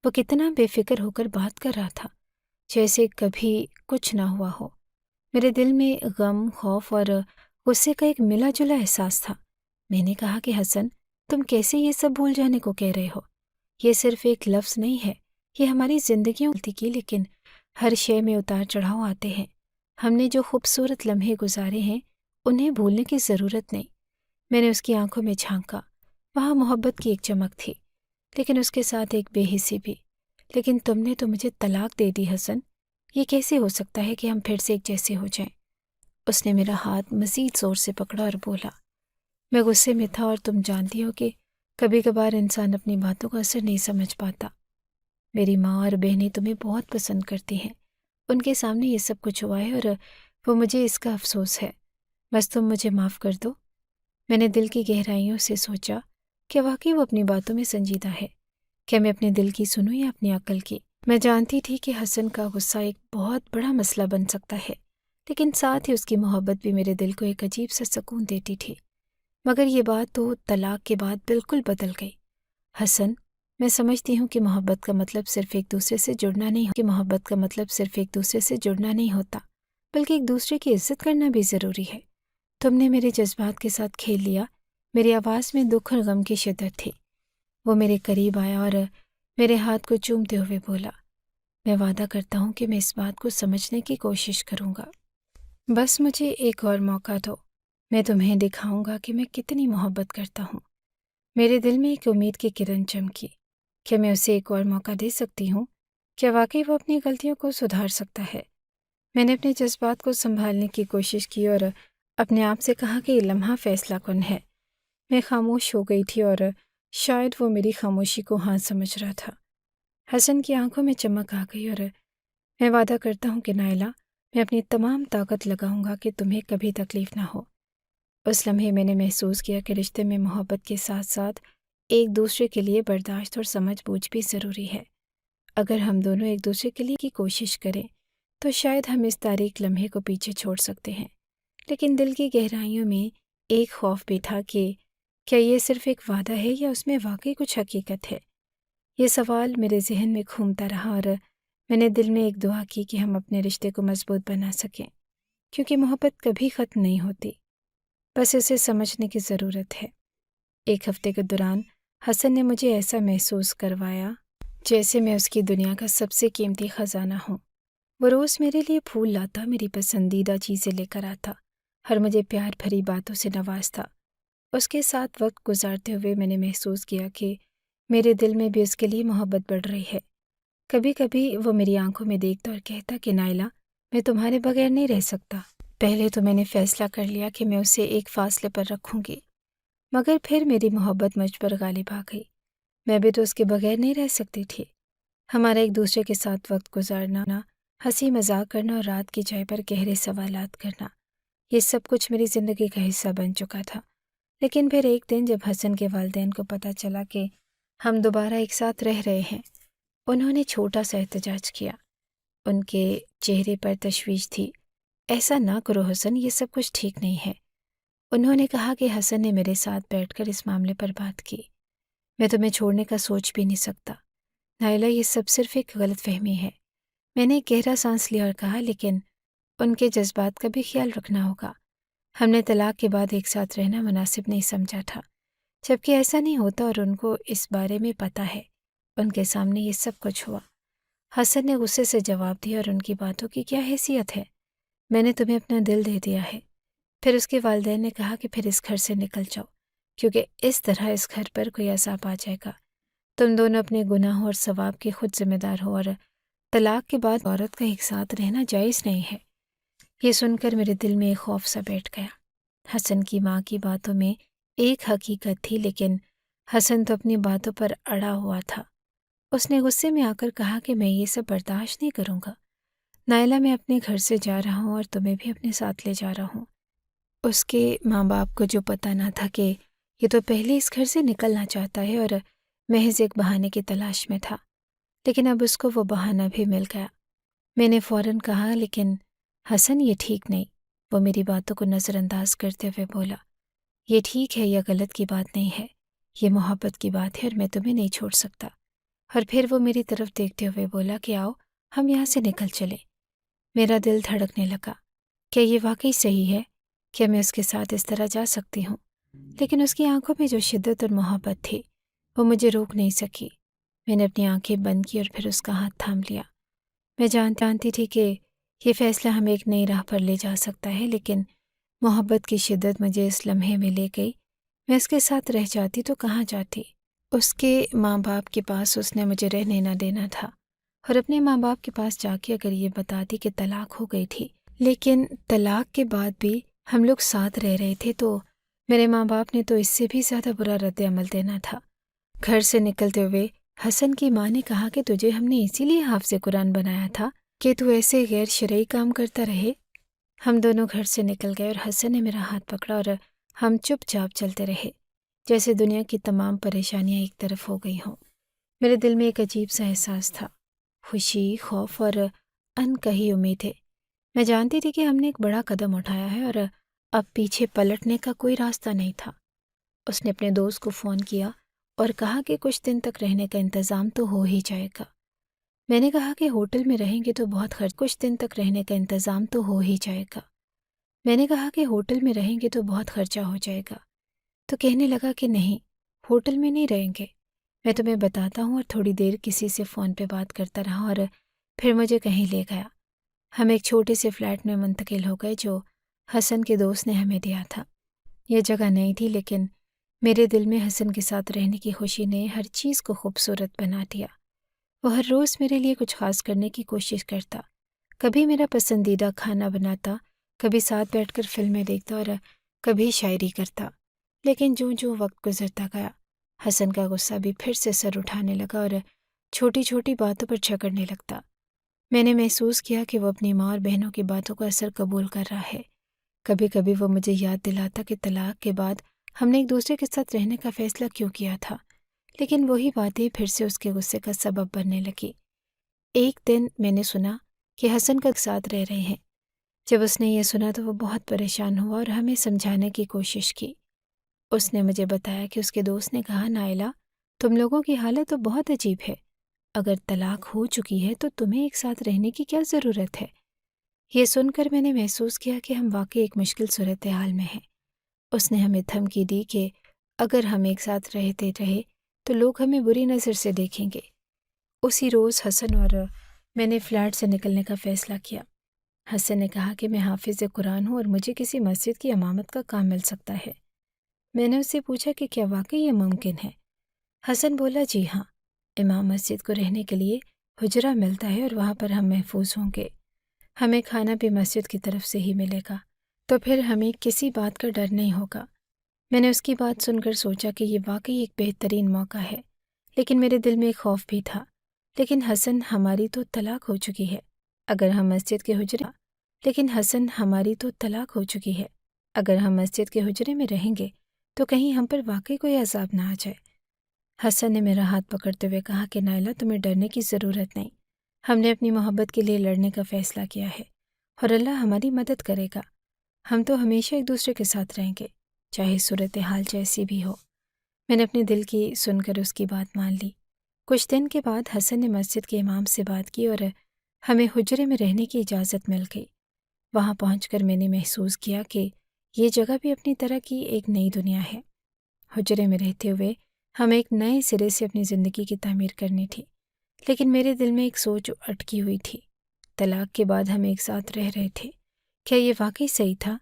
وہ کتنا بے فکر ہو کر بات کر رہا تھا، جیسے کبھی کچھ نہ ہوا ہو۔ میرے دل میں غم، خوف اور غصے کا ایک ملا جلا احساس تھا۔ میں نے کہا کہ حسن، تم کیسے یہ سب بھول جانے کو کہہ رہے ہو؟ یہ صرف ایک لفظ نہیں ہے، یہ ہماری زندگیوں کی، لیکن ہر شے میں اتار چڑھاؤ آتے ہیں۔ ہم نے جو خوبصورت لمحے گزارے ہیں انہیں بھولنے کی ضرورت نہیں۔ میں نے اس کی آنکھوں میں جھانکا، وہاں محبت کی ایک چمک تھی، لیکن اس کے ساتھ ایک بے حسی بھی۔ لیکن تم نے تو مجھے طلاق دے دی حسن، یہ کیسے ہو سکتا ہے کہ ہم پھر سے ایک جیسے ہو جائیں؟ اس نے میرا ہاتھ مزید زور سے پکڑا اور بولا، میں غصے میں تھا، اور تم جانتی ہو کہ کبھی کبھار انسان اپنی باتوں کا اثر نہیں سمجھ پاتا۔ میری ماں اور بہنیں تمہیں بہت پسند کرتی ہیں، ان کے سامنے یہ سب کچھ ہوا ہے اور وہ مجھے اس کا افسوس ہے۔ بس تم مجھے معاف کر دو۔ میں نے دل کی گہرائیوں سے سوچا کہ واقعی وہ اپنی باتوں میں سنجیدہ ہے۔ کیا میں اپنے دل کی سنوں یا اپنی عقل کی؟ میں جانتی تھی کہ حسن کا غصہ ایک بہت بڑا مسئلہ بن سکتا ہے، لیکن ساتھ ہی اس کی محبت بھی میرے دل کو ایک عجیب سا سکون دیتی تھی۔ مگر یہ بات تو طلاق کے بعد بالکل بدل گئی۔ حسن، میں سمجھتی ہوں کہ محبت کا مطلب صرف ایک دوسرے سے جڑنا نہیں ہوتا، بلکہ ایک دوسرے کی عزت کرنا بھی ضروری ہے۔ تم نے میرے جذبات کے ساتھ کھیل لیا۔ میری آواز میں دکھ اور غم کی شدت تھی۔ وہ میرے قریب آیا اور میرے ہاتھ کو چومتے ہوئے بولا، میں وعدہ کرتا ہوں کہ میں اس بات کو سمجھنے کی کوشش کروں گا۔ بس مجھے ایک اور موقع دو، میں تمہیں دکھاؤں گا کہ میں کتنی محبت کرتا ہوں۔ میرے دل میں ایک امید کی کرن چمکی۔ کیا میں اسے ایک اور موقع دے سکتی ہوں؟ کیا واقعی وہ اپنی غلطیوں کو سدھار سکتا ہے؟ میں نے اپنے جذبات کو سنبھالنے کی کوشش کی اور اپنے آپ سے کہا کہ یہ لمحہ فیصلہ کن ہے۔ میں خاموش ہو گئی تھی اور شاید وہ میری خاموشی کو ہاں سمجھ رہا تھا۔ حسن کی آنکھوں میں چمک آ گئی، اور میں وعدہ کرتا ہوں کہ نائلہ، میں اپنی تمام طاقت لگاؤں گا کہ تمہیں کبھی تکلیف نہ ہو۔ اس لمحے میں نے محسوس کیا کہ رشتے میں محبت کے ساتھ ساتھ ایک دوسرے کے لیے برداشت اور سمجھ بوجھ بھی ضروری ہے۔ اگر ہم دونوں ایک دوسرے کے لیے کی کوشش کریں تو شاید ہم اس تاریک لمحے کو پیچھے چھوڑ سکتے ہیں۔ لیکن دل کی گہرائیوں میں ایک خوف بھی تھا کہ کیا یہ صرف ایک وعدہ ہے یا اس میں واقعی کچھ حقیقت ہے؟ یہ سوال میرے ذہن میں گھومتا رہا، اور میں نے دل میں ایک دعا کی کہ ہم اپنے رشتے کو مضبوط بنا سکیں، کیونکہ محبت کبھی ختم نہیں ہوتی، بس اسے سمجھنے کی ضرورت ہے۔ ایک ہفتے کے دوران حسن نے مجھے ایسا محسوس کروایا جیسے میں اس کی دنیا کا سب سے قیمتی خزانہ ہوں۔ وہ روز میرے لیے پھول لاتا، میری پسندیدہ چیزیں لے کر آتا، اور مجھے پیار بھری باتوں سے نوازتا۔ اس کے ساتھ وقت گزارتے ہوئے میں نے محسوس کیا کہ میرے دل میں بھی اس کے لیے محبت بڑھ رہی ہے۔ کبھی کبھی وہ میری آنکھوں میں دیکھتا اور کہتا کہ نائلہ، میں تمہارے بغیر نہیں رہ سکتا۔ پہلے تو میں نے فیصلہ کر لیا کہ میں اسے ایک فاصلے پر رکھوں گی، مگر پھر میری محبت مجھ پر غالب آ گئی۔ میں بھی تو اس کے بغیر نہیں رہ سکتی تھی۔ ہمارا ایک دوسرے کے ساتھ وقت گزارنا، ہنسی مذاق کرنا اور رات کی چائے پر گہرے سوالات کرنا، یہ سب کچھ میری زندگی کا حصہ بن چکا تھا۔ لیکن پھر ایک دن جب حسن کے والدین کو پتہ چلا کہ ہم دوبارہ ایک ساتھ رہ رہے ہیں، انہوں نے چھوٹا سا احتجاج کیا۔ ان کے چہرے پر تشویش تھی۔ ایسا نہ کرو حسن، یہ سب کچھ ٹھیک نہیں ہے۔ انہوں نے کہا کہ حسن نے میرے ساتھ بیٹھ کر اس معاملے پر بات کی۔ میں تمہیں چھوڑنے کا سوچ بھی نہیں سکتا نائلہ، یہ سب صرف ایک غلط فہمی ہے۔ میں نے ایک گہرا سانس لیا اور کہا، لیکن ان کے جذبات کا بھی خیال رکھنا ہوگا۔ ہم نے طلاق کے بعد ایک ساتھ رہنا مناسب نہیں سمجھا تھا، جبکہ ایسا نہیں ہوتا اور ان کو اس بارے میں پتہ ہے۔ ان کے سامنے یہ سب کچھ ہوا۔ حسن نے غصے سے جواب دیا، اور ان کی باتوں کی کیا حیثیت ہے؟ میں نے تمہیں اپنا دل دے دیا ہے۔ پھر اس کے والدین نے کہا کہ پھر اس گھر سے نکل جاؤ، کیونکہ اس طرح اس گھر پر کوئی عذاب آ جائے گا۔ تم دونوں اپنے گناہوں اور ثواب کے خود ذمہ دار ہو، اور طلاق کے بعد عورت کا ایک ساتھ رہنا جائز نہیں ہے۔ یہ سن کر میرے دل میں ایک خوف سا بیٹھ گیا۔ حسن کی ماں کی باتوں میں ایک حقیقت تھی، لیکن حسن تو اپنی باتوں پر اڑا ہوا تھا۔ اس نے غصے میں آ کر کہا کہ میں یہ سب برداشت نہیں کروں گا۔ نائلہ، میں اپنے گھر سے جا رہا ہوں اور تمہیں بھی اپنے ساتھ لے جا رہا ہوں۔ اس کے ماں باپ کو جو پتہ نہ تھا کہ یہ تو پہلے اس گھر سے نکلنا چاہتا ہے اور محض ایک بہانے کی تلاش میں تھا، لیکن اب اس کو وہ بہانہ بھی مل گیا۔ میں نے فوراً کہا، لیکن حسن، یہ ٹھیک نہیں۔ وہ میری باتوں کو نظر انداز کرتے ہوئے بولا، یہ ٹھیک ہے یا غلط کی بات نہیں ہے، یہ محبت کی بات ہے اور میں تمہیں نہیں چھوڑ سکتا۔ اور پھر وہ میری طرف دیکھتے ہوئے بولا کہ آؤ ہم یہاں سے نکل چلیں۔ میرا دل دھڑکنے لگا۔ کیا یہ واقعی صحیح ہے؟ کیا میں اس کے ساتھ اس طرح جا سکتی ہوں؟ لیکن اس کی آنکھوں میں جو شدت اور محبت تھی وہ مجھے روک نہیں سکی۔ میں نے اپنی آنکھیں بند کی اور پھر اس کا ہاتھ تھام لیا۔ میں جانتی تھی کہ یہ فیصلہ ہمیں ایک نئی راہ پر لے جا سکتا ہے، لیکن محبت کی شدت مجھے اس لمحے میں لے گئی۔ میں اس کے ساتھ رہ جاتی تو کہاں جاتی؟ اس کے ماں باپ کے پاس اس نے مجھے رہنے نہ دینا تھا، اور اپنے ماں باپ کے پاس جا کے اگر یہ بتاتی کہ طلاق ہو گئی تھی، لیکن طلاق کے بعد بھی ہم لوگ ساتھ رہ رہے تھے، تو میرے ماں باپ نے تو اس سے بھی زیادہ برا رد عمل دینا تھا۔ گھر سے نکلتے ہوئے حسن کی ماں نے کہا کہ تجھے ہم نے اسی لیے حافظ قرآن بنایا تھا کہ تو ایسے غیر شرعی کام کرتا رہے۔ ہم دونوں گھر سے نکل گئے اور حسن نے میرا ہاتھ پکڑا اور ہم چپ چاپ چلتے رہے، جیسے دنیا کی تمام پریشانیاں ایک طرف ہو گئی ہوں۔ میرے دل میں ایک عجیب سا احساس تھا، خوشی، خوف اور انکہی امید ہے۔ میں جانتی تھی کہ ہم نے ایک بڑا قدم اٹھایا ہے اور اب پیچھے پلٹنے کا کوئی راستہ نہیں تھا۔ اس نے اپنے دوست کو فون کیا اور کہا کہ کچھ دن تک رہنے کا انتظام تو ہو ہی جائے گا۔ میں نے کہا کہ ہوٹل میں رہیں گے تو بہت خرچ، کچھ دن تک رہنے کا انتظام تو ہو ہی جائے گا۔ میں نے کہا کہ ہوٹل میں رہیں گے تو بہت خرچہ ہو جائے گا، تو کہنے لگا کہ نہیں، ہوٹل میں نہیں رہیں گے، میں تمہیں بتاتا ہوں، اور تھوڑی دیر کسی سے فون پہ بات کرتا رہا اور پھر مجھے کہیں لے گیا۔ ہم ایک چھوٹے سے فلیٹ میں منتقل ہو گئے جو حسن کے دوست نے ہمیں دیا تھا۔ یہ جگہ نئی تھی، لیکن میرے دل میں حسن کے ساتھ رہنے کی خوشی نے ہر چیز کو خوبصورت بنا دیا۔ وہ ہر روز میرے لیے کچھ خاص کرنے کی کوشش کرتا، کبھی میرا پسندیدہ کھانا بناتا، کبھی ساتھ بیٹھ کر فلمیں دیکھتا اور کبھی شاعری کرتا۔ لیکن جوں وقت گزرتا گیا، حسن کا غصہ بھی پھر سے سر اٹھانے لگا اور چھوٹی چھوٹی باتوں پر جھگڑنے لگتا۔ میں نے محسوس کیا کہ وہ اپنی ماں اور بہنوں کی باتوں کا اثر قبول کر رہا ہے۔ کبھی کبھی وہ مجھے یاد دلاتا کہ طلاق کے بعد ہم نے ایک دوسرے کے ساتھ رہنے کا فیصلہ کیوں کیا تھا، لیکن وہی باتیں پھر سے اس کے غصے کا سبب بننے لگی۔ ایک دن میں نے سنا کہ حسن کا ساتھ رہ رہے ہیں۔ جب اس نے یہ سنا تو وہ بہت پریشان ہوا اور ہمیں سمجھانے کی کوشش کی۔ اس نے مجھے بتایا کہ اس کے دوست نے کہا، نائلہ، تم لوگوں کی حالت تو بہت عجیب ہے، اگر طلاق ہو چکی ہے تو تمہیں ایک ساتھ رہنے کی کیا ضرورت ہے؟ یہ سن کر میں نے محسوس کیا کہ ہم واقعی ایک مشکل صورتحال میں ہیں۔ اس نے ہمیں دھمکی دی کہ اگر ہم ایک ساتھ رہتے رہے تو لوگ ہمیں بری نظر سے دیکھیں گے۔ اسی روز حسن اور میں نے فلیٹ سے نکلنے کا فیصلہ کیا۔ حسن نے کہا کہ میں حافظ قرآن ہوں اور مجھے کسی مسجد کی امامت کا کام مل سکتا ہے۔ میں نے اس سے پوچھا کہ کیا واقعی یہ ممکن ہے؟ حسن بولا، جی ہاں، امام مسجد کو رہنے کے لیے حجرہ ملتا ہے اور وہاں پر ہم محفوظ ہوں گے۔ ہمیں کھانا بھی مسجد کی طرف سے ہی ملے گا، تو پھر ہمیں کسی بات کا ڈر نہیں ہوگا۔ میں نے اس کی بات سن کر سوچا کہ یہ واقعی ایک بہترین موقع ہے، لیکن میرے دل میں ایک خوف بھی تھا۔ لیکن حسن، ہماری تو طلاق ہو چکی ہے، اگر ہم مسجد کے حجرے لیکن حسن ہماری تو طلاق ہو چکی ہے اگر ہم مسجد کے حجرے میں رہیں گے تو کہیں ہم پر واقعی کوئی عذاب نہ آ جائے۔ حسن نے میرا ہاتھ پکڑتے ہوئے کہا کہ نائلہ، تمہیں ڈرنے کی ضرورت نہیں، ہم نے اپنی محبت کے لیے لڑنے کا فیصلہ کیا ہے اور اللہ ہماری مدد کرے گا۔ ہم تو ہمیشہ ایک دوسرے کے ساتھ رہیں گے، چاہے صورتحال جیسی بھی ہو۔ میں نے اپنے دل کی سن کر اس کی بات مان لی۔ کچھ دن کے بعد حسن نے مسجد کے امام سے بات کی اور ہمیں حجرے میں رہنے کی اجازت مل گئی۔ وہاں پہنچ کر میں نے محسوس کیا کہ یہ جگہ بھی اپنی طرح کی ایک نئی دنیا ہے۔ حجرے میں رہتے ہوئے ہمیں ایک نئے سرے سے اپنی زندگی کی تعمیر کرنی تھی، لیکن میرے دل میں ایک سوچ اٹکی ہوئی تھی۔ طلاق کے بعد ہم ایک ساتھ رہ رہے تھے، کیا یہ واقعی صحیح تھا؟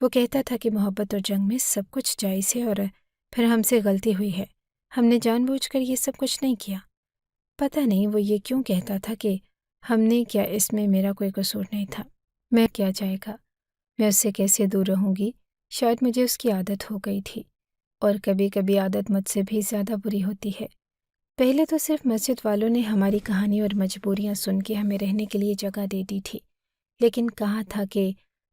وہ کہتا تھا کہ محبت اور جنگ میں سب کچھ جائز ہے، اور پھر ہم سے غلطی ہوئی ہے، ہم نے جان بوجھ کر یہ سب کچھ نہیں کیا۔ پتہ نہیں وہ یہ کیوں کہتا تھا کہ ہم نے کیا، اس میں میرا کوئی قصور نہیں تھا۔ میں کیا جائے گا، میں اس سے کیسے دور رہوں گی؟ شاید مجھے اس کی عادت ہو گئی تھی، اور کبھی کبھی عادت مجھ سے بھی زیادہ بری ہوتی ہے۔ پہلے تو صرف مسجد والوں نے ہماری کہانی اور مجبوریاں سن کے ہمیں رہنے کے لیے جگہ دے دی تھی، لیکن کہا تھا کہ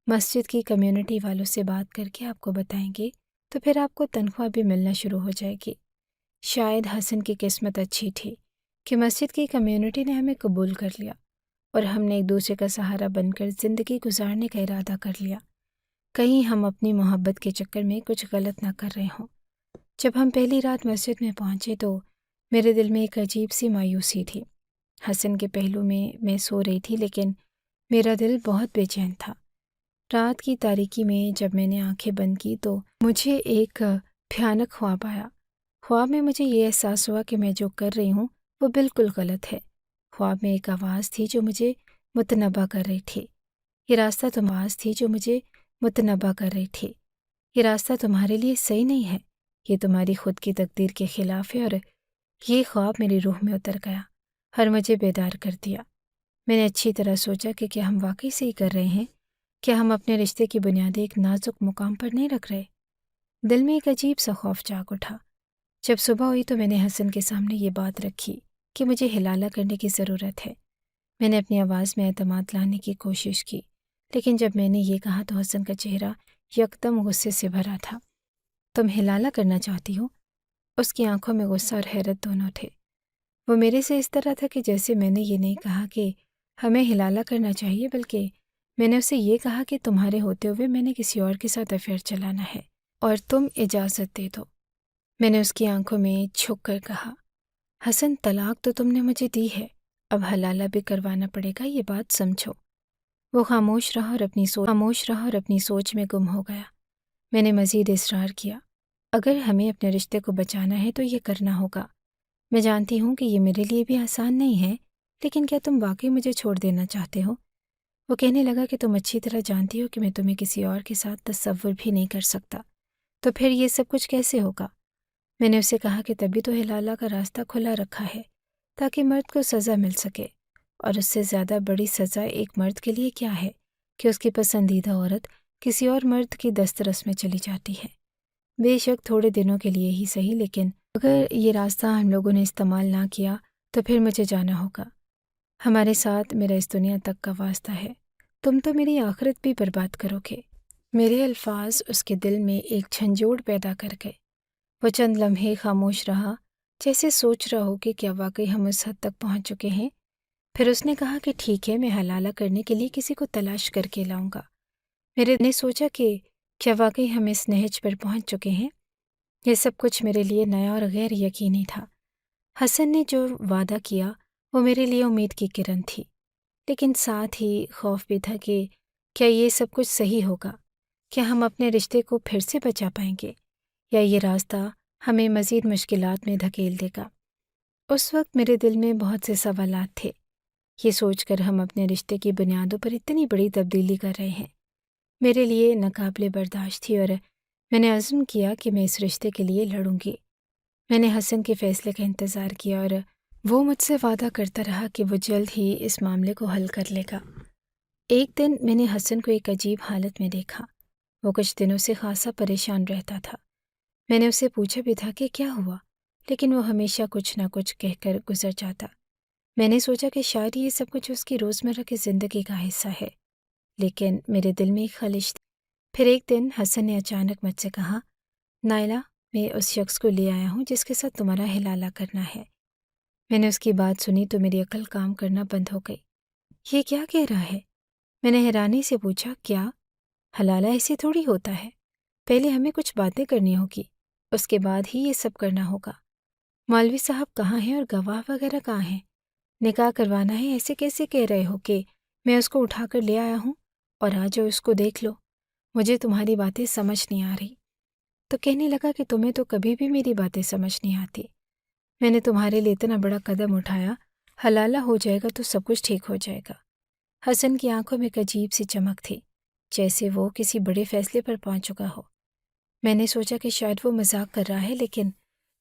مسجد کی کمیونٹی والوں سے بات کر کے آپ کو بتائیں گے تو پھر آپ کو تنخواہ بھی ملنا شروع ہو جائے گی۔ شاید حسن کی قسمت اچھی تھی کہ مسجد کی کمیونٹی نے ہمیں قبول کر لیا اور ہم نے ایک دوسرے کا سہارا بن کر زندگی گزارنے کا ارادہ کر لیا۔ کہیں ہم اپنی محبت کے چکر میں کچھ غلط نہ کر رہے ہوں۔ جب ہم پہلی رات مسجد میں پہنچے تو میرے دل میں ایک عجیب سی مایوسی تھی۔ حسن کے پہلو میں سو رہی تھی، لیکن میرا دل بہت بے چین تھا۔ رات کی تاریکی میں جب میں نے آنکھیں بند کی تو مجھے ایک بھیانک خواب آیا۔ خواب میں مجھے یہ احساس ہوا کہ میں جو کر رہی ہوں وہ بالکل غلط ہے۔ خواب میں ایک آواز تھی جو مجھے متنبہ کر رہی تھی، یہ راستہ یہ راستہ تمہارے لیے صحیح نہیں ہے، یہ تمہاری خود کی تقدیر کے خلاف ہے۔ اور یہ خواب میری روح میں اتر گیا اور مجھے بیدار کر دیا۔ میں نے اچھی طرح سوچا کہ کیا ہم واقعی صحیح کر رہے ہیں؟ کیا ہم اپنے رشتے کی بنیادیں ایک نازک مقام پر نہیں رکھ رہے؟ دل میں ایک عجیب سا خوف جاگ اٹھا۔ جب صبح ہوئی تو میں نے حسن کے سامنے یہ بات رکھی کہ مجھے ہلالہ کرنے کی ضرورت ہے۔ میں نے اپنی آواز میں اعتماد لانے کی کوشش کی، لیکن جب میں نے یہ کہا تو حسن کا چہرہ یکدم غصے سے بھرا تھا۔ تم ہلالہ کرنا چاہتی ہو؟ اس کی آنکھوں میں غصہ اور حیرت دونوں تھے۔ وہ میرے سے اس طرح تھا کہ جیسے میں نے یہ نہیں کہا کہ ہمیں ہلالہ کرنا چاہیے، بلکہ میں نے اسے یہ کہا کہ تمہارے ہوتے ہوئے میں نے کسی اور کے ساتھ افیئر چلانا ہے اور تم اجازت دے دو۔ میں نے اس کی آنکھوں میں جھک کر کہا، حسن طلاق تو تم نے مجھے دی ہے، اب حلالہ بھی کروانا پڑے گا، یہ بات سمجھو۔ وہ خاموش رہا اور اپنی سوچ میں گم ہو گیا۔ میں نے مزید اصرار کیا، اگر ہمیں اپنے رشتے کو بچانا ہے تو یہ کرنا ہوگا۔ میں جانتی ہوں کہ یہ میرے لیے بھی آسان نہیں ہے، لیکن کیا تم واقعی مجھے چھوڑ دینا چاہتے ہو؟ وہ کہنے لگا کہ تم اچھی طرح جانتی ہو کہ میں تمہیں کسی اور کے ساتھ تصور بھی نہیں کر سکتا، تو پھر یہ سب کچھ کیسے ہوگا؟ میں نے اسے کہا کہ تبھی تو ہلالہ کا راستہ کھلا رکھا ہے تاکہ مرد کو سزا مل سکے، اور اس سے زیادہ بڑی سزا ایک مرد کے لیے کیا ہے کہ اس کی پسندیدہ عورت کسی اور مرد کی دسترس میں چلی جاتی ہے، بے شک تھوڑے دنوں کے لیے ہی صحیح، لیکن اگر یہ راستہ ہم لوگوں نے استعمال نہ کیا تو پھر مجھے جانا ہوگا۔ ہمارے ساتھ میرا اس دنیا تک کا واسطہ ہے، تم تو میری آخرت بھی برباد کرو گے۔ میرے الفاظ اس کے دل میں ایک جھنجھوڑ پیدا کر گئے۔ وہ چند لمحے خاموش رہا، جیسے سوچ رہا ہو کہ کیا واقعی ہم اس حد تک پہنچ چکے ہیں۔ پھر اس نے کہا کہ ٹھیک ہے، میں حلالہ کرنے کے لیے کسی کو تلاش کر کے لاؤں گا۔ میرے نے سوچا کہ کیا واقعی ہم اس نہج پر پہنچ چکے ہیں؟ یہ سب کچھ میرے لیے نیا اور غیر یقینی تھا۔ حسن نے جو وعدہ کیا وہ میرے لیے امید کی کرن تھی، لیکن ساتھ ہی خوف بھی تھا کہ کیا یہ سب کچھ صحیح ہوگا؟ کیا ہم اپنے رشتے کو پھر سے بچا پائیں گے، یا یہ راستہ ہمیں مزید مشکلات میں دھکیل دے گا؟ اس وقت میرے دل میں بہت سے سوالات تھے، یہ سوچ کر ہم اپنے رشتے کی بنیادوں پر اتنی بڑی تبدیلی کر رہے ہیں میرے لیے ناقابل برداشت تھی، اور میں نے عزم کیا کہ میں اس رشتے کے لیے لڑوں گی۔ میں نے حسن کے فیصلے کا انتظار کیا، اور وہ مجھ سے وعدہ کرتا رہا کہ وہ جلد ہی اس معاملے کو حل کر لے گا۔ ایک دن میں نے حسن کو ایک عجیب حالت میں دیکھا۔ وہ کچھ دنوں سے خاصا پریشان رہتا تھا۔ میں نے اسے پوچھا بھی تھا کہ کیا ہوا، لیکن وہ ہمیشہ کچھ نہ کچھ کہہ کر گزر جاتا۔ میں نے سوچا کہ شاید یہ سب کچھ اس کی روزمرہ کی زندگی کا حصہ ہے، لیکن میرے دل میں ایک خلش تھی۔ پھر ایک دن حسن نے اچانک مجھ سے کہا، نائلہ، میں اس شخص کو لے آیا ہوں جس کے ساتھ تمہارا ہلالہ کرنا ہے۔ میں نے اس کی بات سنی تو میری عقل کام کرنا بند ہو گئی۔ یہ کیا کہہ رہا ہے؟ میں نے حیرانی سے پوچھا، کیا حلالہ ایسے تھوڑی ہوتا ہے؟ پہلے ہمیں کچھ باتیں کرنی ہوگی، اس کے بعد ہی یہ سب کرنا ہوگا۔ مولوی صاحب کہاں ہیں اور گواہ وغیرہ کہاں ہیں؟ نکاح کروانا ہے، ایسے کیسے کہہ رہے ہو کہ میں اس کو اٹھا کر لے آیا ہوں اور آ جاؤ اس کو دیکھ لو؟ مجھے تمہاری باتیں سمجھ نہیں آ رہی۔ تو کہنے لگا کہ تمہیں تو کبھی بھی میری باتیں سمجھ نہیں آتی۔ میں نے تمہارے لیے اتنا بڑا قدم اٹھایا، حلالہ ہو جائے گا تو سب کچھ ٹھیک ہو جائے گا۔ حسن کی آنکھوں میں ایک عجیب سی چمک تھی، جیسے وہ کسی بڑے فیصلے پر پہنچ چکا ہو۔ میں نے سوچا کہ شاید وہ مذاق کر رہا ہے، لیکن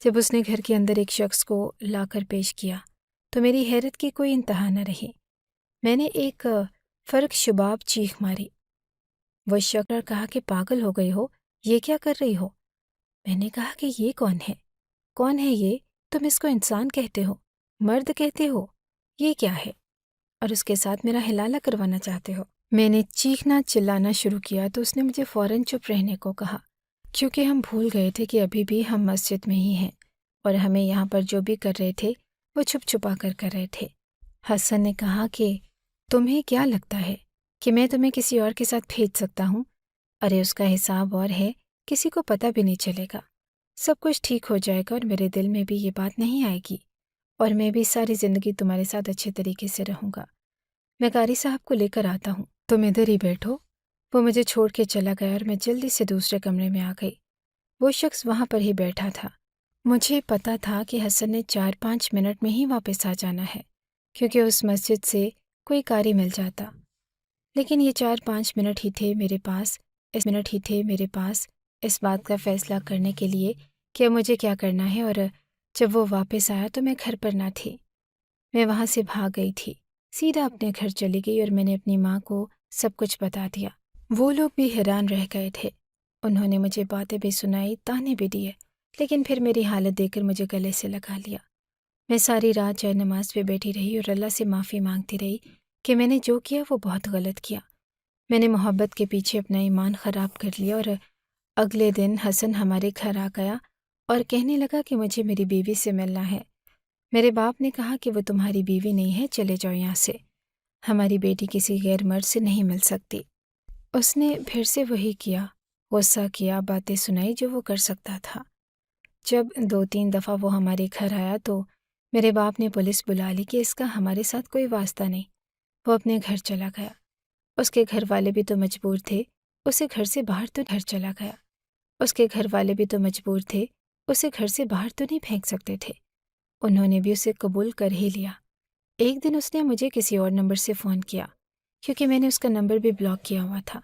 جب اس نے گھر کے اندر ایک شخص کو لا کر پیش کیا تو میری حیرت کی کوئی انتہا نہ رہی۔ میں نے ایک فرق شباب چیخ ماری۔ وہ شخص نے کہا کہ پاگل ہو گئی ہو، یہ کیا کر رہی ہو؟ میں نے کہا کہ یہ کون ہے یہ؟ تم اس کو انسان کہتے ہو، مرد کہتے ہو، یہ کیا ہے؟ اور اس کے ساتھ میرا ہلالہ کروانا چاہتے ہو؟ میں نے چیخنا چلانا شروع کیا تو اس نے مجھے فوراً چپ رہنے کو کہا، کیونکہ ہم بھول گئے تھے کہ ابھی بھی ہم مسجد میں ہی ہیں اور ہمیں یہاں پر جو بھی کر رہے تھے وہ چھپ چھپا کر رہے تھے۔ حسن نے کہا کہ تمہیں کیا لگتا ہے کہ میں تمہیں کسی اور کے ساتھ بھیج سکتا ہوں؟ ارے اس کا حساب اور ہے، کسی کو پتہ بھی نہیں چلے گا، سب کچھ ٹھیک ہو جائے گا اور میرے دل میں بھی یہ بات نہیں آئے گی، اور میں بھی ساری زندگی تمہارے ساتھ اچھے طریقے سے رہوں گا۔ میں قاری صاحب کو لے کر آتا ہوں، تم ادھر ہی بیٹھو۔ وہ مجھے چھوڑ کے چلا گیا اور میں جلدی سے دوسرے کمرے میں آ گئی۔ وہ شخص وہاں پر ہی بیٹھا تھا۔ مجھے پتا تھا کہ حسن نے 4-5 منٹ میں ہی واپس آ جانا ہے، کیونکہ اس مسجد سے کوئی قاری مل جاتا۔ لیکن یہ 4-5 منٹ ہی تھے میرے پاس اس بات کا فیصلہ کرنے کے لیے کہ مجھے کیا کرنا ہے، اور جب وہ واپس آیا تو میں گھر پر نہ تھی۔ میں وہاں سے بھاگ گئی تھی، سیدھا اپنے گھر چلی گئی اور میں نے اپنی ماں کو سب کچھ بتا دیا۔ وہ لوگ بھی حیران رہ گئے تھے۔ انہوں نے مجھے باتیں بھی سنائی، تانے بھی دیے، لیکن پھر میری حالت دیکھ کر مجھے گلے سے لگا لیا۔ میں ساری رات چائے نماز پہ بیٹھی رہی اور اللہ سے معافی مانگتی رہی کہ میں نے جو کیا وہ بہت غلط کیا۔ میں نے محبت کے پیچھے اپنا ایمان خراب کر لیا، اور اگلے دن حسن ہمارے گھر آ گیا اور کہنے لگا کہ مجھے میری بیوی سے ملنا ہے۔ میرے باپ نے کہا کہ وہ تمہاری بیوی نہیں ہے، چلے جاؤ یہاں سے، ہماری بیٹی کسی غیر مرد سے نہیں مل سکتی۔ اس نے پھر سے وہی کیا، غصہ کیا، باتیں سنائی جو وہ کر سکتا تھا۔ جب 2-3 دفعہ وہ ہمارے گھر آیا تو میرے باپ نے پولیس بلا لی کہ اس کا ہمارے ساتھ کوئی واسطہ نہیں۔ وہ اپنے گھر چلا گیا۔ اس کے گھر والے بھی تو مجبور تھے اسے گھر سے باہر تو نہیں پھینک سکتے تھے۔ انہوں نے بھی اسے قبول کر ہی لیا۔ ایک دن اس نے مجھے کسی اور نمبر سے فون کیا، کیونکہ میں نے اس کا نمبر بھی بلاک کیا ہوا تھا،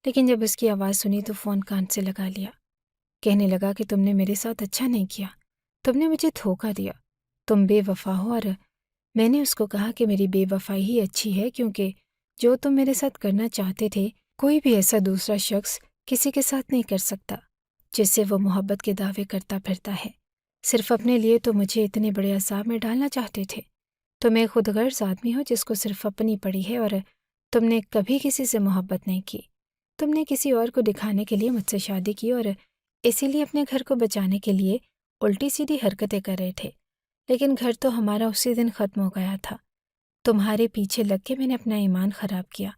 لیکن جب اس کی آواز سنی تو فون کان سے لگا لیا۔ کہنے لگا کہ تم نے میرے ساتھ اچھا نہیں کیا، تم نے مجھے دھوکہ دیا، تم بے وفا ہو۔ اور میں نے اس کو کہا کہ میری بے وفائی ہی اچھی ہے، کیونکہ جو تم میرے ساتھ کرنا چاہتے تھے کوئی بھی ایسا دوسرا شخص کسی کے ساتھ نہیں کر سکتا جس سے وہ محبت کے دعوے کرتا پھرتا ہے۔ صرف اپنے لیے تو مجھے اتنے بڑے عذاب میں ڈالنا چاہتے تھے۔ تم ایک خود غرض آدمی ہو جس کو صرف اپنی پڑی ہے، اور تم نے کبھی کسی سے محبت نہیں کی۔ تم نے کسی اور کو دکھانے کے لیے مجھ سے شادی کی، اور اسی لیے اپنے گھر کو بچانے کے لیے الٹی سیدھی حرکتیں کر رہے تھے۔ لیکن گھر تو ہمارا اسی دن ختم ہو گیا تھا۔ تمہارے پیچھے لگ کے میں نے اپنا ایمان خراب کیا،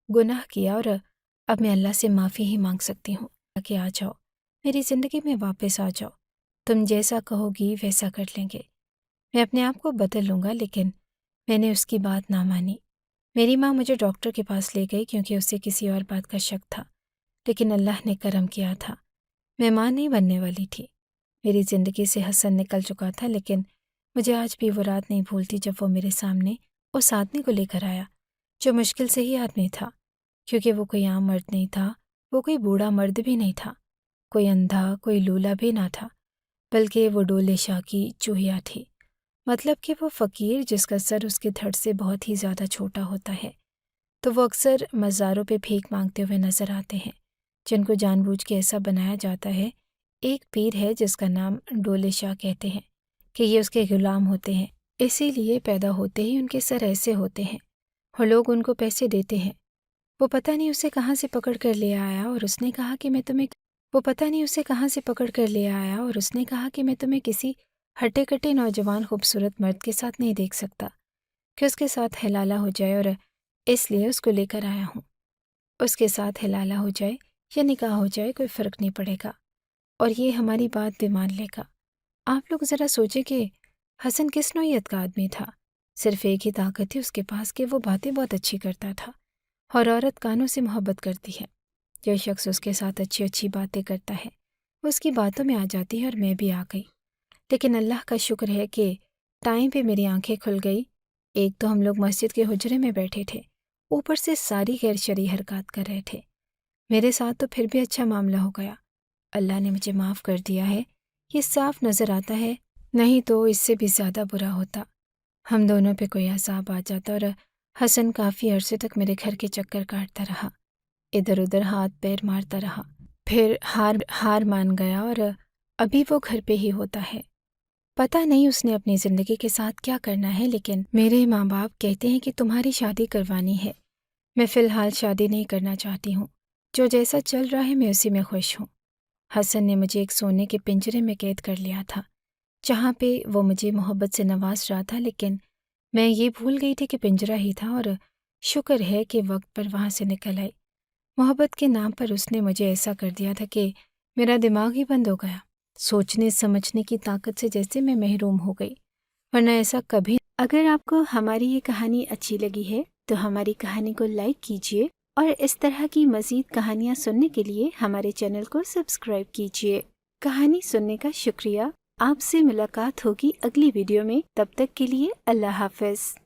گناہ کیا، اور اب میں اللہ سے معافی ہی مانگ سکتی ہوں کہ آ جاؤ، میری زندگی میں واپس آ جاؤ، تم جیسا کہو گی ویسا کر لیں گے۔ میں اپنے آپ کو بدل لوں گا۔ لیکن میں نے اس کی بات نہ مانی۔ میری ماں مجھے ڈاکٹر کے پاس لے گئی کیونکہ اسے کسی اور بات کا شک تھا، لیکن اللہ نے کرم کیا تھا، میں ماں نہیں بننے والی تھی۔ میری زندگی سے حسن نکل چکا تھا، لیکن مجھے آج بھی وہ رات نہیں بھولتی جب وہ میرے سامنے اس آدمی کو لے کر آیا جو مشکل سے ہی آدمی تھا، کیونکہ وہ کوئی عام مرد نہیں تھا، وہ کوئی بوڑھا مرد بھی نہیں تھا، کوئی اندھا، کوئی لولا بھی نہ تھا، بلکہ وہ ڈولے شاہ کی چوہیا تھی۔ مطلب کہ وہ فقیر جس کا سر اس کے دھڑ سے بہت ہی زیادہ چھوٹا ہوتا ہے، تو وہ اکثر مزاروں پہ بھیک مانگتے ہوئے نظر آتے ہیں، جن کو جان بوجھ کے ایسا بنایا جاتا ہے۔ ایک پیر ہے جس کا نام ڈولے شاہ کہتے ہیں کہ یہ اس کے غلام ہوتے ہیں، اسی لیے پیدا ہوتے ہی ان کے سر ایسے ہوتے ہیں، اور لوگ ان کو پیسے دیتے ہیں۔ وہ پتہ نہیں اسے کہاں سے پکڑ کر لے آیا اور اس نے کہا کہ میں تمہیں کسی ہٹے کٹے نوجوان خوبصورت مرد کے ساتھ نہیں دیکھ سکتا کہ اس کے ساتھ حلالہ ہو جائے، اور اس لیے اس کو لے کر آیا ہوں۔ اس کے ساتھ حلالہ ہو جائے یا نکاح ہو جائے کوئی فرق نہیں پڑے گا، اور یہ ہماری بات بھی مان لے گا۔ آپ لوگ ذرا سوچیں کہ حسن کس نوعیت کا آدمی تھا۔ صرف ایک ہی طاقت تھی اس کے پاس کہ وہ باتیں بہت اچھی کرتا تھا، اور عورت کانوں سے محبت کرتی ہے۔ جو شخص اس کے ساتھ اچھی اچھی باتیں کرتا ہے وہ اس کی باتوں میں آ جاتی ہے، اور میں بھی آ گئی۔ لیکن اللہ کا شکر ہے کہ ٹائم پہ میری آنکھیں کھل گئی۔ ایک تو ہم لوگ مسجد کے حجرے میں بیٹھے تھے، اوپر سے ساری غیر شرعی حرکات کر رہے تھے۔ میرے ساتھ تو پھر بھی اچھا معاملہ ہو گیا، اللہ نے مجھے معاف کر دیا ہے، یہ صاف نظر آتا ہے، نہیں تو اس سے بھی زیادہ برا ہوتا۔ ہم دونوں پہ کوئی عذاب آ جاتا، اور حسن کافی عرصے تک میرے گھر کے چکر کاٹتا رہا، ادھر ادھر ہاتھ پیر مارتا رہا، پھر ہار مان گیا، اور ابھی وہ گھر پہ ہی ہوتا ہے۔ پتہ نہیں اس نے اپنی زندگی کے ساتھ کیا کرنا ہے، لیکن میرے ماں باپ کہتے ہیں کہ تمہاری شادی کروانی ہے۔ میں فی الحال شادی نہیں کرنا چاہتی ہوں، جو جیسا چل رہا ہے میں اسی میں خوش ہوں۔ حسن نے مجھے ایک سونے کے پنجرے میں قید کر لیا تھا، جہاں پہ وہ مجھے محبت سے نواز رہا تھا، لیکن میں یہ بھول گئی تھی کہ پنجرہ ہی تھا، اور شکر ہے کہ وقت پر وہاں سے نکل آئی۔ محبت کے نام پر اس نے مجھے ایسا کر دیا تھا کہ میرا دماغ ہی بند ہو گیا، سوچنے سمجھنے کی طاقت سے جیسے میں محروم ہو گئی، ورنہ ایسا کبھی۔ اگر آپ کو ہماری یہ کہانی اچھی لگی ہے تو ہماری کہانی کو لائک کیجیے، اور اس طرح کی مزید کہانیاں سننے کے لیے ہمارے چینل کو سبسکرائب کیجیے۔ کہانی سننے کا شکریہ۔ آپ سے ملاقات ہوگی اگلی ویڈیو میں، تب تک کے لیے اللہ حافظ۔